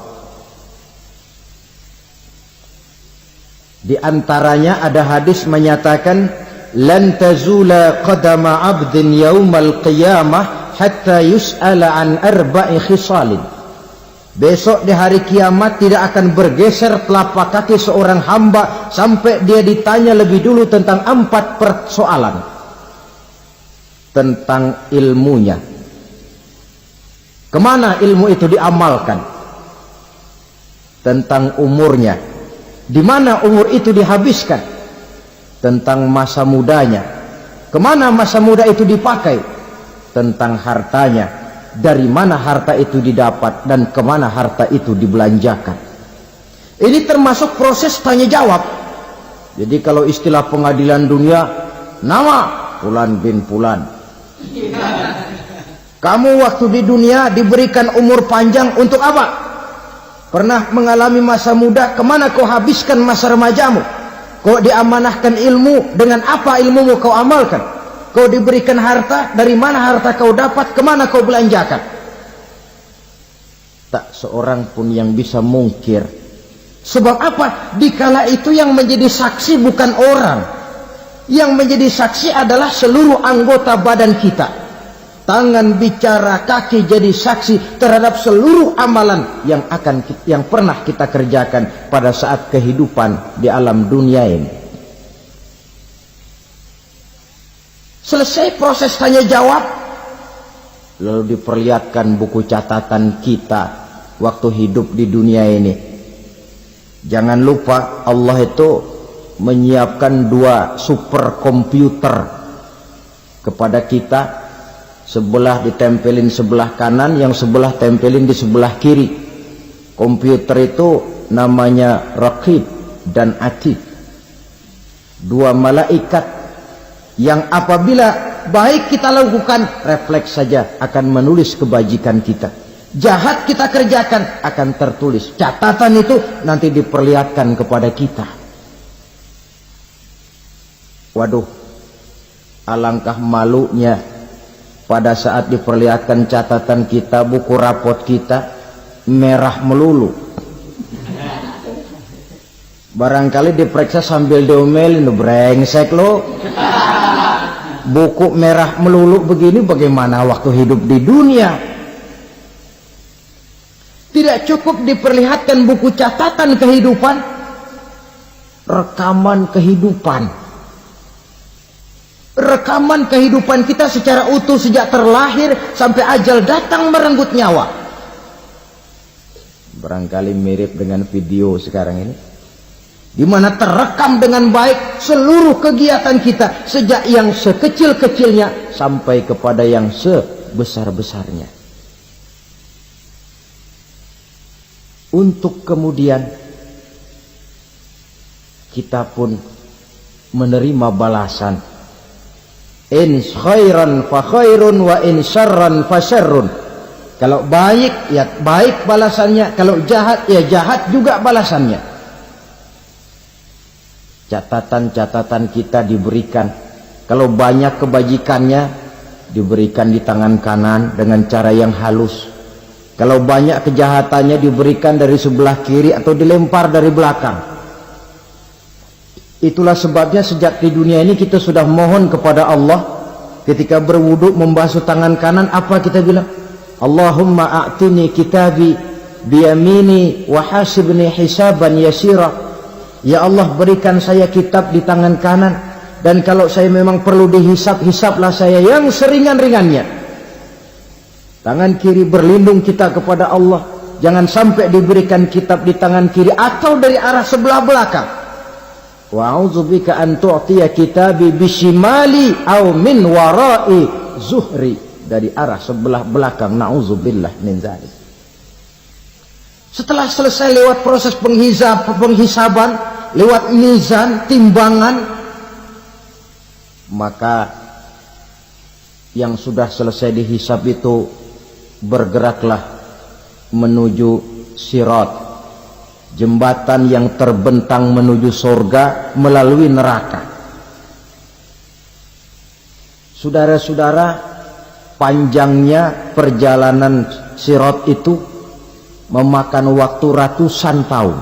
Di antaranya ada hadis menyatakan, lan tazula qadama 'abdin yaumal qiyamah hatta yus'ala an arba'i khisalin. Besok di hari kiamat tidak akan bergeser telapak kaki seorang hamba sampai dia ditanya lebih dulu tentang 4 persoalan. Tentang ilmunya. Kemana ilmu itu diamalkan? Tentang umurnya. Di mana umur itu dihabiskan? Tentang masa mudanya. Kemana masa muda itu dipakai? Tentang hartanya. Dari mana harta itu didapat dan kemana harta itu dibelanjakan. Ini termasuk proses tanya jawab. Jadi kalau istilah pengadilan dunia, nama Fulan bin Fulan. Kamu waktu di dunia diberikan umur panjang untuk apa? Pernah mengalami masa muda, kemana kau habiskan masa remajamu? Kau diamanahkan ilmu, dengan apa ilmumu kau amalkan? Kau diberikan harta, dari mana harta kau dapat, kemana kau belanjakan? Tak seorang pun yang bisa mungkir. Sebab apa? Dikala itu yang menjadi saksi bukan orang. Yang menjadi saksi adalah seluruh anggota badan kita. Tangan bicara, kaki jadi saksi terhadap seluruh amalan yang pernah kita kerjakan pada saat kehidupan di alam dunia ini. Selesai proses tanya jawab, lalu diperlihatkan buku catatan kita waktu hidup di dunia ini. Jangan lupa Allah itu menyiapkan 2 superkomputer kepada kita. Sebelah ditempelin sebelah kanan, yang sebelah tempelin di sebelah kiri. Komputer itu namanya Raqib dan Atid. 2 malaikat yang apabila baik kita lakukan, refleks saja akan menulis kebajikan kita. Jahat kita kerjakan, akan tertulis. Catatan itu nanti diperlihatkan kepada kita. Waduh, alangkah malunya pada saat diperlihatkan catatan kita, buku rapot kita merah melulu. Barangkali diperiksa sambil diomelin, brengsek lo. Buku merah melulu begini, bagaimana waktu hidup di dunia? Tidak cukup diperlihatkan buku catatan kehidupan, rekaman kehidupan. Rekaman kehidupan kita secara utuh sejak terlahir sampai ajal datang merenggut nyawa. Barangkali mirip dengan video sekarang ini, di mana terekam dengan baik seluruh kegiatan kita sejak yang sekecil-kecilnya sampai kepada yang sebesar-besarnya. Untuk kemudian kita pun menerima balasan. In khairan fa khairun wa in syarran fa syarrun. Kalau baik ya baik balasannya, kalau jahat ya jahat juga balasannya. Catatan-catatan kita diberikan. Kalau banyak kebajikannya diberikan di tangan kanan dengan cara yang halus. Kalau banyak kejahatannya diberikan dari sebelah kiri atau dilempar dari belakang. Itulah sebabnya sejak di dunia ini kita sudah mohon kepada Allah. Ketika berwudu membasuh tangan kanan, apa kita bilang? Allahumma a'tini kitabi biyamini wa hasibni hisaban yasira. Ya Allah, berikan saya kitab di tangan kanan, dan kalau saya memang perlu dihisap, hisaplah saya yang seringan-ringannya. Tangan kiri berlindung kita kepada Allah, jangan sampai diberikan kitab di tangan kiri atau dari arah sebelah belakang. Wa a'udzubika an tu'tiya kitabi bishimali aw min wara'i zuhri, dari arah sebelah belakang. Na'udzubillah min dzalik. Setelah selesai lewat proses penghisaban, lewat mizan, timbangan, maka yang sudah selesai dihisab itu bergeraklah menuju sirat, jembatan yang terbentang menuju surga melalui neraka. Saudara-saudara, panjangnya perjalanan sirat itu memakan waktu ratusan tahun.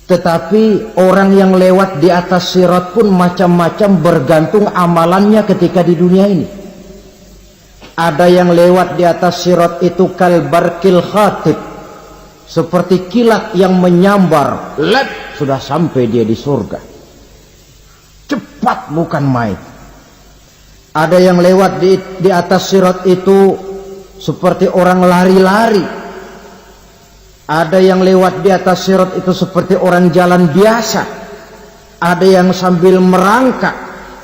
Tetapi orang yang lewat di atas sirat pun macam-macam, bergantung amalannya ketika di dunia ini. Ada yang lewat di atas sirat itu kal barqil khatib, seperti kilat yang menyambar, sudah sampai dia di surga. Cepat bukan main. Ada yang lewat di atas sirat itu seperti orang lari-lari. Ada yang lewat di atas sirat itu seperti orang jalan biasa. Ada yang sambil merangkak,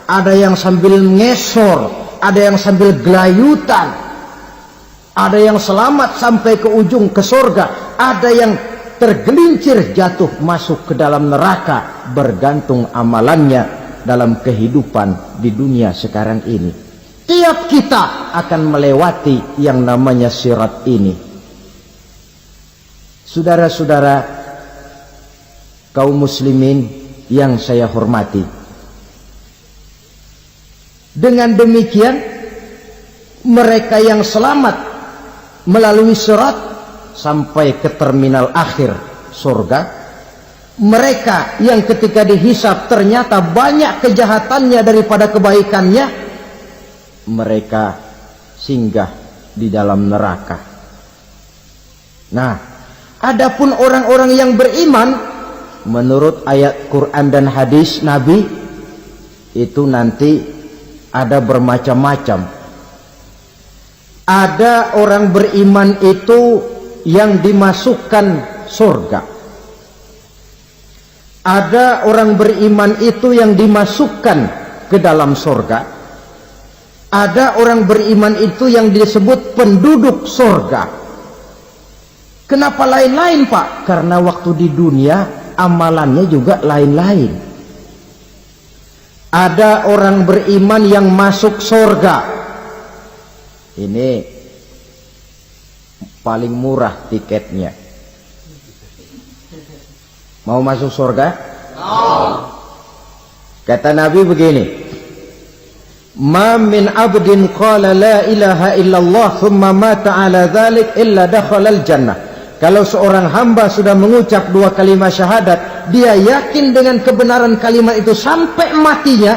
ada yang sambil ngesor, ada yang sambil gelayutan, ada yang selamat sampai ke ujung ke surga, ada yang tergelincir jatuh masuk ke dalam neraka, bergantung amalannya dalam kehidupan di dunia sekarang ini. Tiap kita akan melewati yang namanya sirat ini. Saudara-saudara kaum muslimin yang saya hormati, dengan demikian mereka yang selamat melalui sirat sampai ke terminal akhir surga, mereka yang ketika dihisab ternyata banyak kejahatannya daripada kebaikannya, mereka singgah di dalam neraka. Nah, adapun orang-orang yang beriman menurut ayat Quran dan hadis Nabi itu nanti ada bermacam-macam. Ada orang beriman itu yang dimasukkan surga. Ada orang beriman itu yang dimasukkan ke dalam surga. Ada orang beriman itu yang disebut penduduk surga. Kenapa lain-lain, Pak? Karena waktu di dunia amalannya juga lain-lain. Ada orang beriman yang masuk surga. Ini paling murah tiketnya. Mau masuk surga? Kata Nabi begini, ma min abdin qala la ilaha illallah thumma mata ala dhalik illa dakhala al-jannah. Kalau seorang hamba sudah mengucap dua kalimat syahadat, dia yakin dengan kebenaran kalimat itu sampai matinya,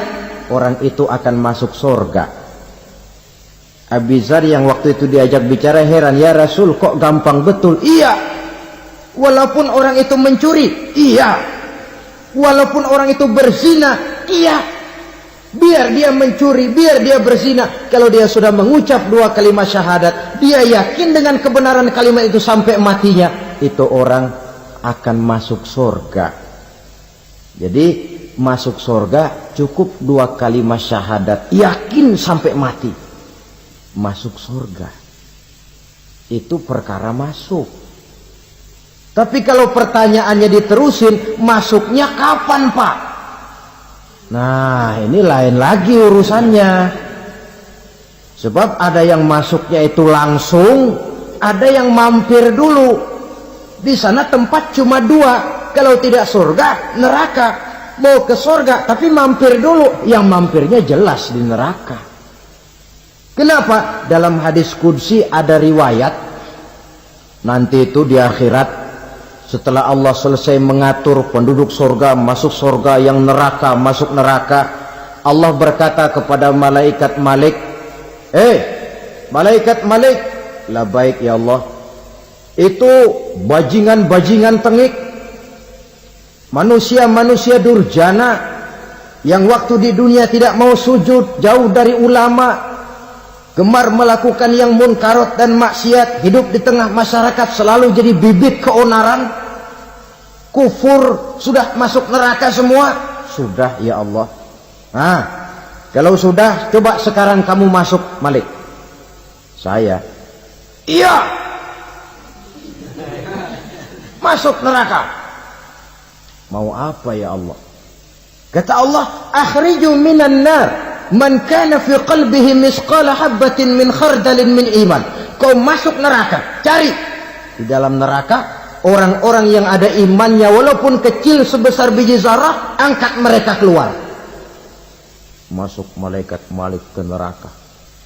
orang itu akan masuk surga. Abi Dzar yang waktu itu diajak bicara heran, ya Rasul kok gampang betul? Iya. Walaupun orang itu mencuri, iya. Walaupun orang itu berzina, iya. Biar dia mencuri, biar dia berzina, kalau dia sudah mengucap dua kalimat syahadat, dia yakin dengan kebenaran kalimat itu sampai matinya, itu orang akan masuk surga. Jadi masuk surga cukup dua kalimat syahadat, yakin sampai mati, masuk surga. Itu perkara masuk. Tapi kalau pertanyaannya diterusin, masuknya kapan, Pak? Nah, ini lain lagi urusannya. Sebab ada yang masuknya itu langsung, ada yang mampir dulu. Di sana tempat cuma dua, kalau tidak surga, neraka. Mau ke surga tapi mampir dulu, yang mampirnya jelas di neraka. Kenapa? Dalam hadis qudsi ada riwayat, nanti itu di akhirat, setelah Allah selesai mengatur penduduk surga masuk surga, yang neraka masuk neraka, Allah berkata kepada malaikat Malik, malaikat Malik, labaik ya Allah, itu bajingan-bajingan tengik, manusia-manusia durjana yang waktu di dunia tidak mau sujud, jauh dari ulama, gemar melakukan yang munkarat dan maksiat, hidup di tengah masyarakat selalu jadi bibit keonaran, kufur, sudah masuk neraka semua. Sudah ya Allah. Nah, kalau sudah, coba sekarang kamu masuk, Malik. Saya, iya, masuk neraka. Mau apa ya Allah? Kata Allah, akhriju minan nar man kana fi qalbihi misqala habbatin min khardalin min iman. Kau masuk neraka, cari di dalam neraka orang-orang yang ada imannya walaupun kecil sebesar biji zarah, angkat mereka keluar. Masuk malaikat Malik ke neraka,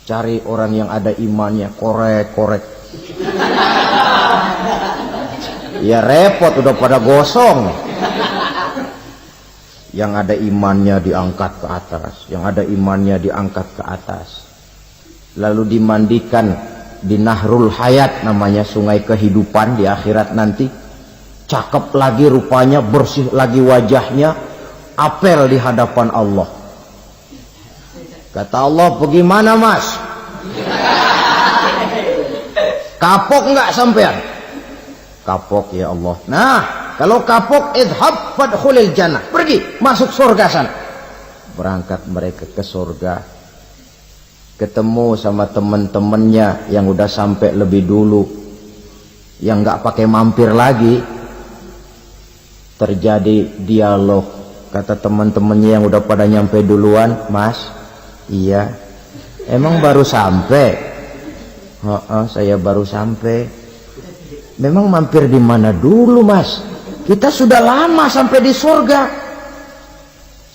cari orang yang ada imannya, korek-korek. Ya repot, udah pada gosong. Yang ada imannya diangkat ke atas, yang ada imannya diangkat ke atas. Lalu dimandikan di Nahrul Hayat, namanya sungai kehidupan di akhirat nanti. Cakep lagi rupanya, bersih lagi wajahnya, apel di hadapan Allah. Kata Allah, bagaimana mas? Kapok nggak sampean? Kapok ya Allah. Nah, kalau kapok, idhab fadkhulil jannah, pergi masuk surga sana. Berangkat mereka ke surga, ketemu sama teman-temannya yang udah sampai lebih dulu, yang nggak pakai mampir lagi. Terjadi dialog. Kata teman-temannya yang udah pada nyampe duluan, mas, iya, emang baru sampai? Saya baru sampai. Memang mampir di mana dulu mas? Kita sudah lama sampai di surga.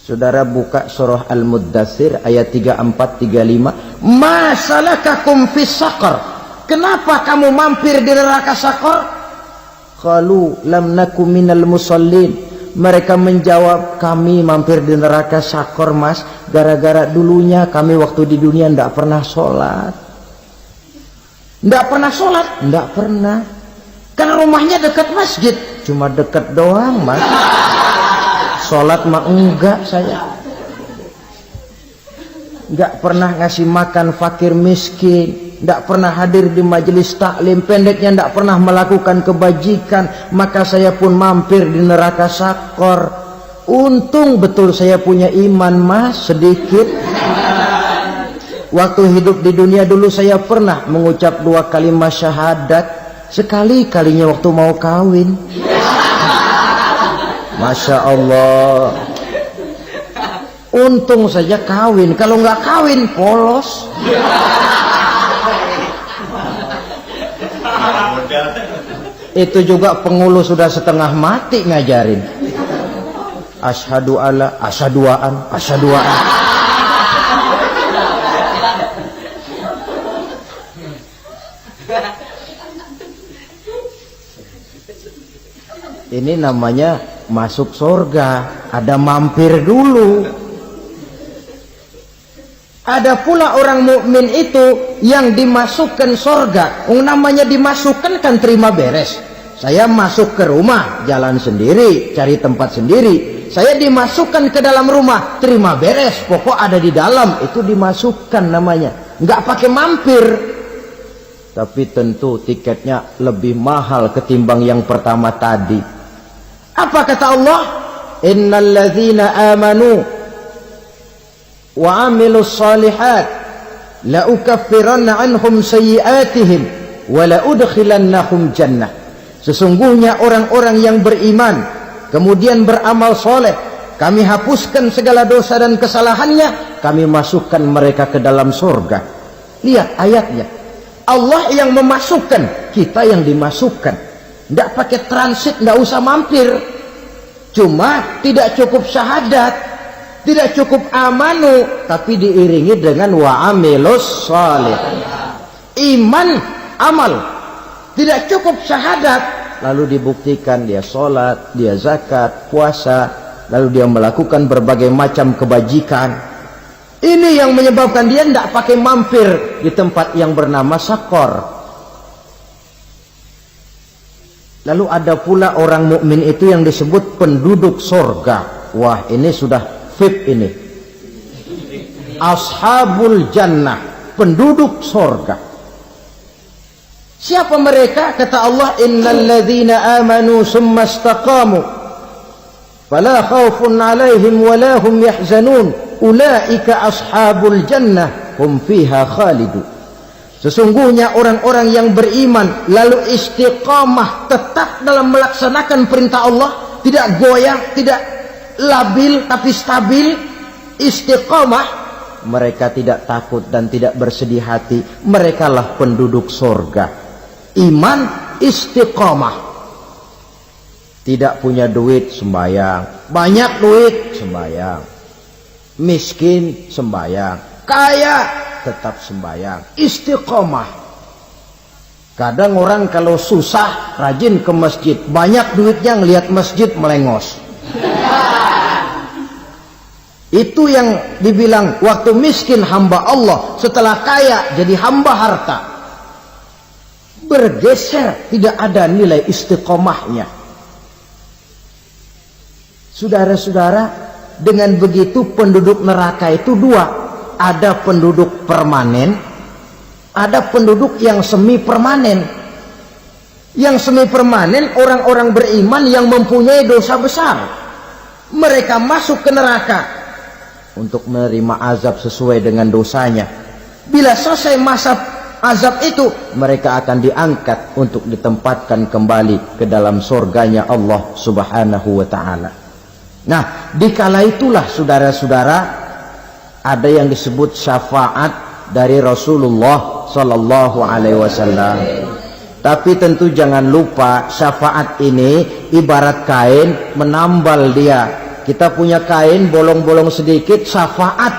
Saudara buka surah Al-Muddatsir ayat 34-35. Ma salakakum fis saqar? Kenapa kamu mampir di neraka Saqar? Qalu lam nakum minal musallin. Mereka menjawab, kami mampir di neraka Saqar mas, gara-gara dulunya kami waktu di dunia tidak pernah sholat. Tidak pernah sholat? Tidak pernah. Karena rumahnya dekat masjid, cuma dekat doang mas. Sholat mah enggak saya. Enggak pernah ngasih makan fakir miskin, enggak pernah hadir di majelis taklim, pendeknya enggak pernah melakukan kebajikan. Maka saya pun mampir di neraka Saqar. Untung betul saya punya iman mas, sedikit. Waktu hidup di dunia dulu saya pernah mengucap 2 kalimat syahadat, sekali-kalinya waktu mau kawin. Masya Allah. Untung saja kawin, kalau nggak kawin polos. Itu juga pengulu sudah setengah mati ngajarin. Asyhadu alla, asyaduaan, asyaduaan. Ini namanya masuk surga, ada mampir dulu. Ada pula orang mukmin itu yang dimasukkan surga. Namanya dimasukkan kan terima beres. Saya masuk ke rumah, jalan sendiri, cari tempat sendiri. Saya dimasukkan ke dalam rumah, terima beres, pokok ada di dalam, itu dimasukkan namanya. Nggak pakai mampir. Tapi tentu tiketnya lebih mahal ketimbang yang pertama tadi. Apa kata Allah? Innal ladzina amanu wa amilus salihat la ukaffiranna anhum sayyi'atihim wa la udkhilannahum jannah. Sesungguhnya orang-orang yang beriman kemudian beramal soleh, kami hapuskan segala dosa dan kesalahannya, kami masukkan mereka ke dalam surga. Lihat ayatnya, Allah yang memasukkan, kita yang dimasukkan. Tidak pakai transit, tidak usah mampir. Cuma tidak cukup syahadat, tidak cukup amanu, tapi diiringi dengan wa'amilus salih. Iman, amal. Tidak cukup syahadat, lalu dibuktikan dia sholat, dia zakat, puasa, lalu dia melakukan berbagai macam kebajikan. Ini yang menyebabkan dia tidak pakai mampir di tempat yang bernama Saqar. Lalu ada pula orang mukmin itu yang disebut penduduk surga. Wah, ini sudah VIP ini. Ashabul jannah, penduduk surga. Siapa mereka? Kata Allah, innal ladzina amanu summa istaqamu fala khaufun 'alaihim wa la hum yahzanun ulaika ashabul jannah hum fiha khalidun. Sesungguhnya orang-orang yang beriman lalu istiqamah, tetap dalam melaksanakan perintah Allah, tidak goyah, tidak labil tapi stabil, istiqamah, mereka tidak takut dan tidak bersedih hati. Merekalah penduduk surga. Iman, istiqamah. Tidak punya duit, sembahyang. Banyak duit, sembahyang. Miskin, sembahyang. Kaya, tetap sembahyang. Istiqomah. Kadang orang kalau susah rajin ke masjid, banyak duitnya ngelihat masjid melengos. Itu yang dibilang waktu miskin hamba Allah, setelah kaya jadi hamba harta. Bergeser, tidak ada nilai istiqomahnya. Saudara-saudara, dengan begitu penduduk neraka itu dua. Ada penduduk permanen, ada penduduk yang semi permanen. Yang semi permanen orang-orang beriman yang mempunyai dosa besar. Mereka masuk ke neraka untuk menerima azab sesuai dengan dosanya. Bila selesai masa azab itu, mereka akan diangkat untuk ditempatkan kembali ke dalam surganya Allah Subhanahu wa ta'ala. Nah, dikala itulah saudara-saudara, ada yang disebut syafaat dari Rasulullah Sallallahu Alaihi Wasallam. Tapi tentu jangan lupa, syafaat ini ibarat kain menambal dia. Kita punya kain bolong-bolong sedikit, syafaat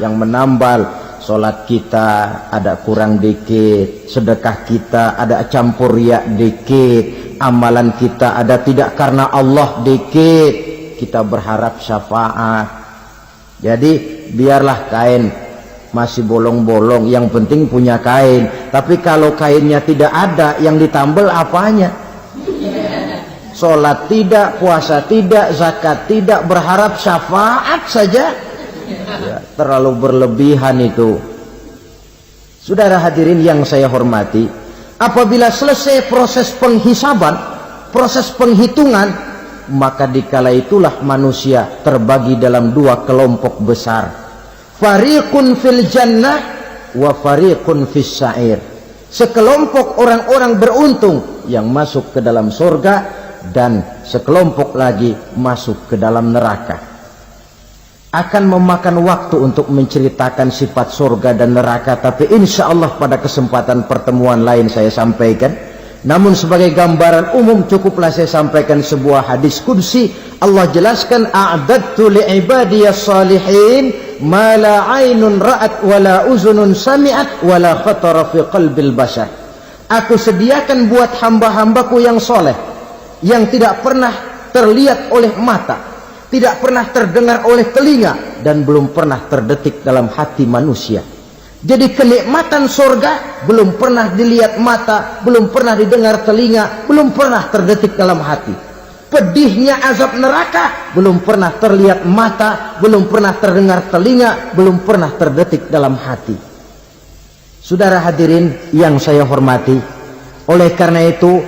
yang menambal. Sholat kita ada kurang dikit, sedekah kita ada campur riak dikit, amalan kita ada tidak karena Allah dikit, kita berharap syafaat. Jadi biarlah kain masih bolong-bolong, yang penting punya kain. Tapi kalau kainnya tidak ada, yang ditambal apanya? Sholat tidak, puasa tidak, zakat tidak, berharap syafaat saja, ya, terlalu berlebihan itu. Saudara hadirin yang saya hormati, apabila selesai proses penghisaban, proses penghitungan, maka dikala itulah manusia terbagi dalam dua kelompok besar. Fariqun fil jannah wa fariqun fis sa'ir. Sekelompok orang-orang beruntung yang masuk ke dalam surga, dan sekelompok lagi masuk ke dalam neraka. Akan memakan waktu untuk menceritakan sifat surga dan neraka, tapi insya Allah pada kesempatan pertemuan lain saya sampaikan. Namun sebagai gambaran umum cukuplah saya sampaikan sebuah hadis qudsi. Allah jelaskan, a'dadtu li'ibadiyas salihin ma la aynun ra'at wa la uzunun sami'at wa la khatara fi qalbil bashar. Aku sediakan buat hamba-hambaku yang soleh, yang tidak pernah terlihat oleh mata, tidak pernah terdengar oleh telinga, dan belum pernah terdetik dalam hati manusia. Jadi kenikmatan surga belum pernah dilihat mata, belum pernah didengar telinga, belum pernah terdetik dalam hati. Pedihnya azab neraka belum pernah terlihat mata, belum pernah terdengar telinga, belum pernah terdetik dalam hati. Saudara hadirin yang saya hormati, oleh karena itu,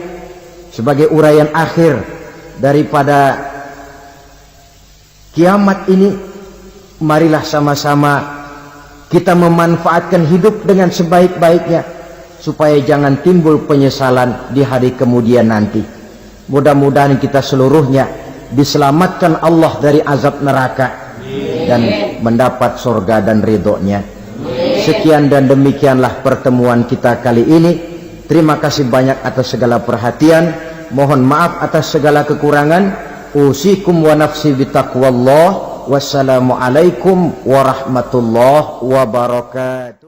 sebagai uraian akhir daripada kiamat ini, marilah sama-sama kita memanfaatkan hidup dengan sebaik-baiknya, supaya jangan timbul penyesalan di hari kemudian nanti. Mudah-mudahan kita seluruhnya diselamatkan Allah dari azab neraka dan mendapat surga dan ridhonya. Sekian dan demikianlah pertemuan kita kali ini. Terima kasih banyak atas segala perhatian. Mohon maaf atas segala kekurangan. Usikum wa nafsi bitaqwallah. Wassalamualaikum warahmatullahi wabarakatuh.